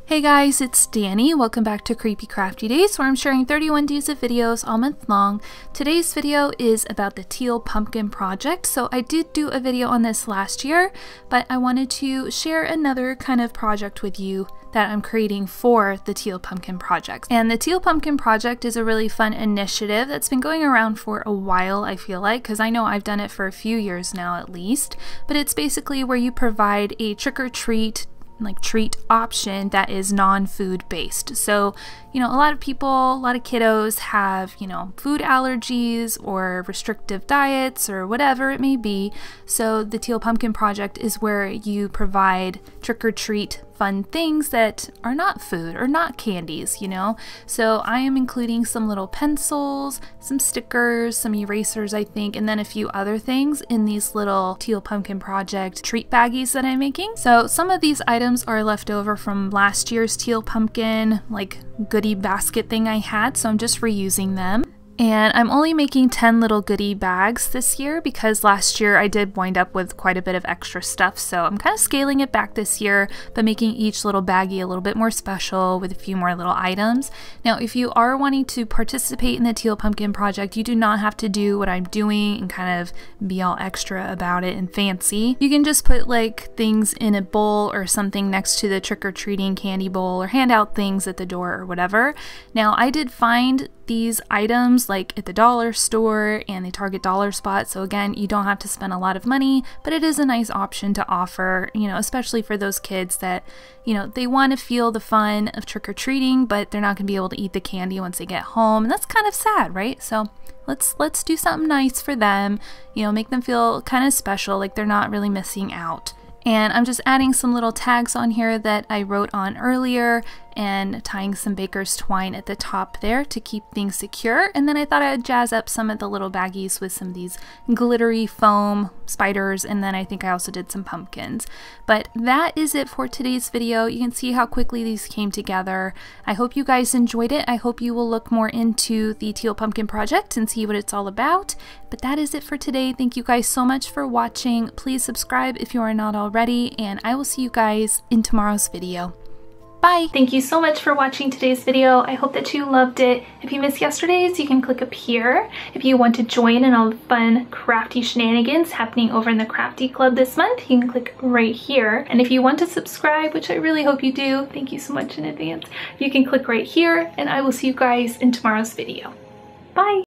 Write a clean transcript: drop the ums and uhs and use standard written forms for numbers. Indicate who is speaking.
Speaker 1: Hey guys, it's Danny. Welcome back to Creepy Crafty Days, where I'm sharing 31 days of videos all month long. Today's video is about the teal pumpkin project. So I did do a video on this last year, but I wanted to share another kind of project with you that I'm creating for the teal pumpkin project. And the teal pumpkin project is a really fun initiative that's been going around for a while, I feel like, because I know I've done it for a few years now at least. But it's basically where you provide a trick-or-treat treat option that is non-food based. So, a lot of people, a lot of kiddos have, food allergies or restrictive diets or whatever it may be. So the Teal Pumpkin Project is where you provide trick-or-treat fun things that are not food or not candies, So I am including some little pencils, some stickers, some erasers, I think, and then a few other things in these little Teal Pumpkin Project treat baggies that I'm making. So some of these items are left over from last year's Teal Pumpkin, goodie basket thing I had, so I'm just reusing them. And I'm only making 10 little goodie bags this year because last year I did wind up with quite a bit of extra stuff, so I'm kind of scaling it back this year, but making each little baggie a little bit more special with a few more little items. Now, if you are wanting to participate in the Teal Pumpkin Project, you do not have to do what I'm doing and kind of be all extra about it and fancy. You can just put things in a bowl or something next to the trick-or-treating candy bowl or hand out things at the door or whatever. Now, I did find these items at the dollar store and the Target dollar spot, so again, you don't have to spend a lot of money, but it is a nice option to offer, especially for those kids that they want to feel the fun of trick-or-treating, but they're not going to be able to eat the candy once they get home, and that's kind of sad, right? So let's do something nice for them, make them feel kind of special, like they're not really missing out. And I'm just adding some little tags on here that I wrote on earlier and tying some baker's twine at the top there to keep things secure. And then I thought I'd jazz up some of the little baggies with some of these glittery foam spiders, and then I think I also did some pumpkins. But that is it for today's video. You can see how quickly these came together. I hope you guys enjoyed it. I hope you will look more into the Teal Pumpkin Project and see what it's all about. But that is it for today. Thank you guys so much for watching. Please subscribe if you are not already, and I will see you guys in tomorrow's video. Bye! Thank you so much for watching today's video. I hope that you loved it. If you missed yesterday's, you can click up here. If you want to join in all the fun crafty shenanigans happening over in the Crafty Club this month, you can click right here. And if you want to subscribe, which I really hope you do, thank you so much in advance, you can click right here, and I will see you guys in tomorrow's video. Bye!